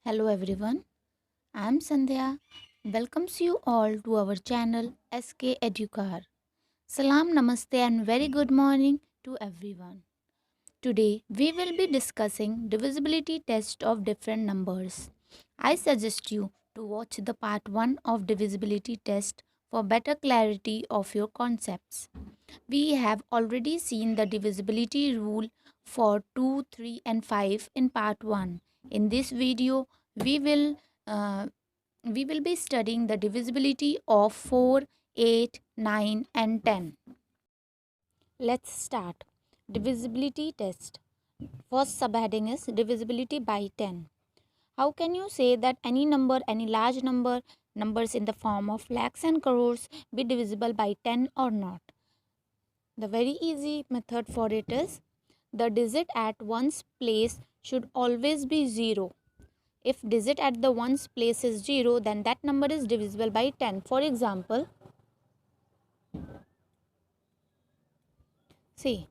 Hello everyone, I am Sandhya. Welcomes you all to our channel SK Educar. Salam Namaste and very good morning to everyone. Today we will be discussing divisibility test of different numbers. I suggest you to watch the part 1 of divisibility test for better clarity of your concepts. We have already seen the divisibility rule for 2, 3 and 5 in part 1. In this video, we will uh, we will be studying the divisibility of 4, 8, 9 and 10. Let's start. Divisibility test. First subheading is divisibility by 10. How can you say that any number, any large number, numbers in the form of lakhs and crores be divisible by 10 or not? The very easy method for it is the digit at one's place should always be 0. If digit at the one's place is 0, then that number is divisible by 10. For example, see,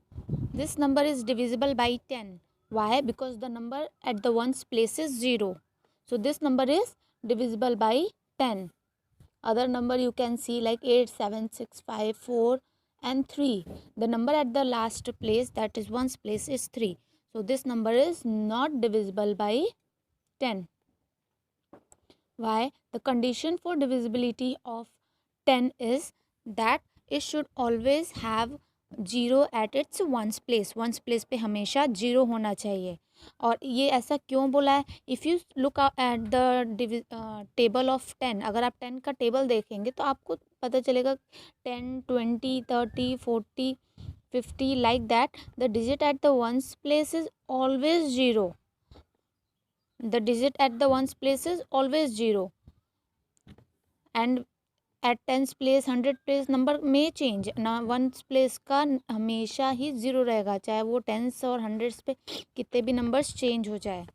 this number is divisible by 10. Why? Because the number at the one's place is 0. So this number is divisible by 10. Other number you can see like 8, 7, 6, 5, 4 and 3. The number at the last place, that is one's place, is 3. So this number is not divisible by 10. Why? The condition for divisibility of 10 is that it should always have 0 at its ones place. ones place पे हमेशा 0 होना चाहिए. और ये ऐसा क्यों बोला है? If you look at the table of 10, अगर आप 10 का टेबल देखेंगे तो आपको पता चलेगा 10, 20, 30, 40, 50 like that. The digit at the ones place is always 0. The digit at the ones place is always 0. And at tens place 100 place number में change ना, वंस प्लेस का हमेशा ही 0 रहेगा, चाहे वो टेंस और हंड्रेड्स पे कितने भी नंबर्स चेंज हो जाए.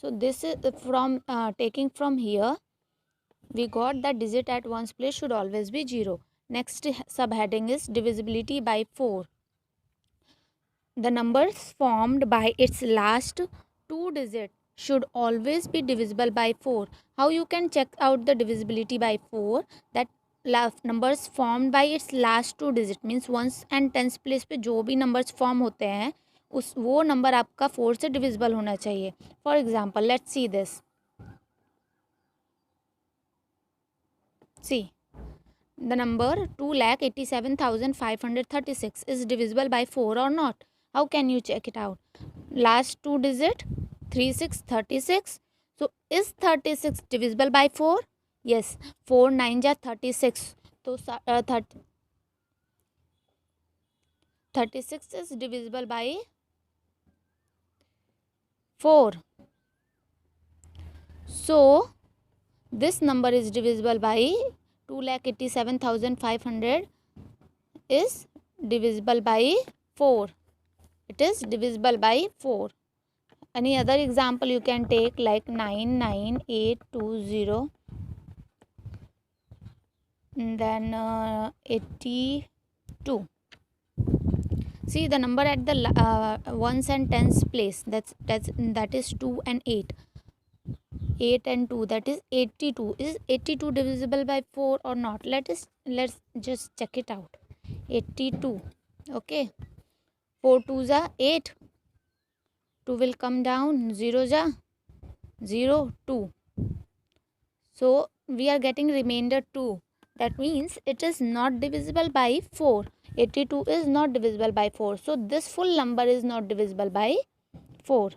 So this is from taking from here we got that digit at one's place should always be 0. Next subheading is divisibility by 4. The numbers formed by its last two digits should always be divisible by 4. How you can check out the divisibility by 4? That numbers formed by its last two digit means ones and tens place पे जो भी numbers form होते हैं उस वो number आपका 4 से divisible होना चाहिए. For example, let's see this. See, the number 2,87,536 is divisible by 4 or not? How can you check it out? Last two digit 3636. So is 36 divisible by 4? Yes. 4 9 ja 36. So 36 is divisible by 4. So this number is divisible by 2,87,500 is divisible by 4. It is divisible by 4. Any other example you can take like 99820, then 82. See the number at the ones and tens place, that is 2 and 8. 8 and 2, that is 82. Is 82 divisible by 4 or not? Let's just check it out. 82. Okay. 4 2s are 8. 2 will come down. 0s are 0 2. So we are getting remainder 2. That means it is not divisible by 4. 82 is not divisible by 4. So this full number is not divisible by 4.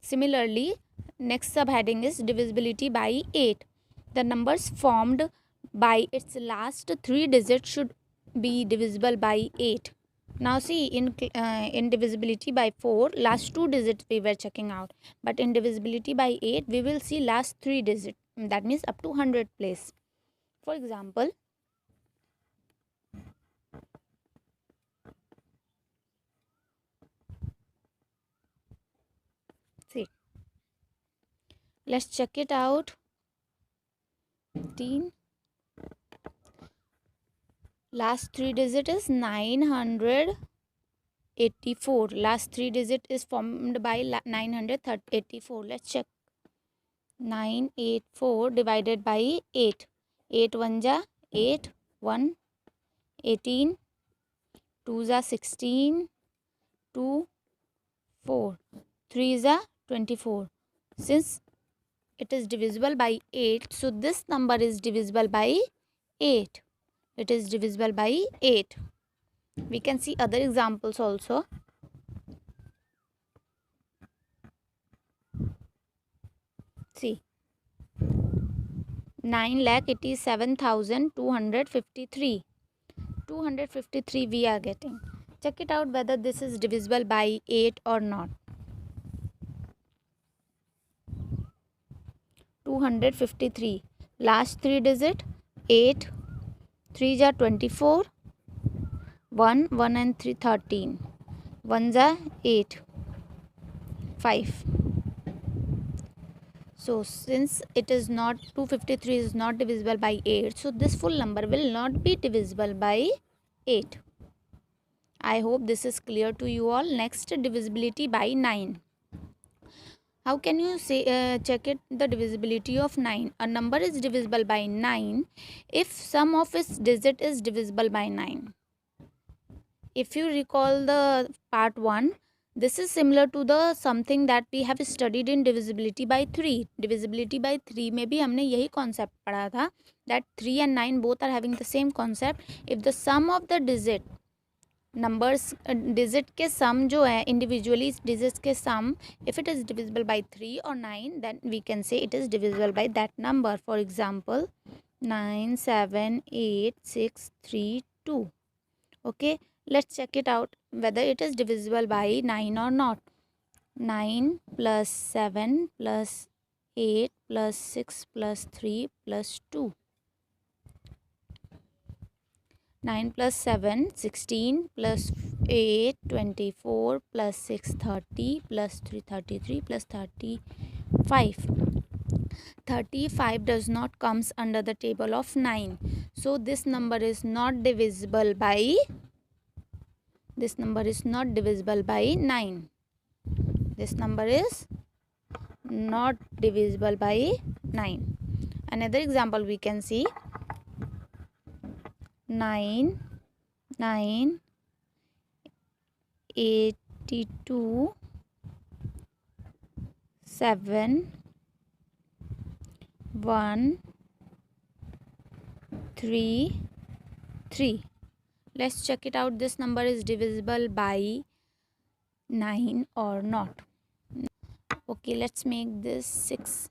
Similarly, next subheading is divisibility by 8. The numbers formed by its last three digits should be divisible by 8. Now see, in divisibility by 4, last two digits we were checking out. But in divisibility by 8, we will see last three digits. That means up to 100 place. For example, see, let's check it out. 15. Last three digit is 980. 984. Last three digit is formed by 984. Let's check. 984 divided by 8. 8 1 ja 8, 1 18, 2 ja 16, 2 4, 3 ja 24. Since it is divisible by 8, so this number is divisible by 8. It is divisible by 8. We can see other examples also. See, 9,87,253. 253 we are getting. Check it out whether this is divisible by 8 or not. 253. Last three digit 8. 3 ja 24. 1 and 3 13. 1 ja 8. 5. So since it is not 253 is not divisible by 8, so this full number will not be divisible by 8. I hope this is clear to you all. Next, divisibility by 9. How can you say check it the divisibility of 9? A number is divisible by 9 if sum of its digit is divisible by 9. If you recall the part 1, this is similar to the something that we have studied in divisibility by 3. Divisibility by 3 में भी हमने यही concept पढ़ा था that 3 and 9 both are having the same concept. If the sum of the digit numbers digit के sum जो है individually digits के sum, if it is divisible by 3 or 9, then we can say it is divisible by that number. For example, 9 7 8 6 3 2. Okay, let's check it out whether it is divisible by 9 or not. 9 plus 7 plus 8 plus 6 plus 3 plus 2. 9 plus 7 16 plus 8 24 plus 6 30 plus 3 33 plus 35. 35 does not comes under the table of 9. So this number is not divisible by 9. This number is not divisible by 9. Another example we can see 9 82 7 1 3 3. Let's check it out. This number is divisible by 9 or not. Okay, let's make this 6.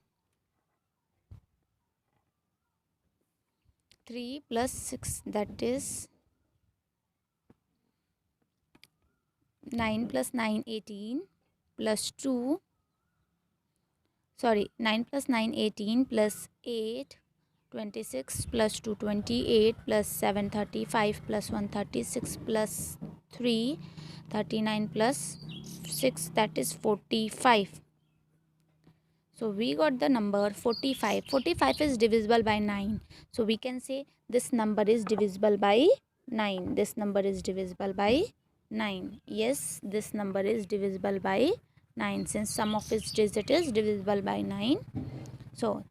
3 plus 6, that is 9 plus 9 18 plus 2. Sorry, 9 plus 9 18 plus 8 26 plus 2 28 plus 7 35 plus 1 36 plus 3 39 plus 6, that is 45. So we got the number 45. 45 is divisible by 9. So we can say this number is divisible by 9. This number is divisible by 9. Yes, this number is divisible by 9 since sum of its digit is divisible by 9. So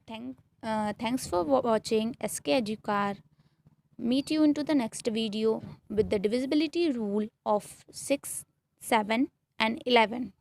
thanks for watching SK Educar. Meet you into the next video with the divisibility rule of 6, 7 and 11.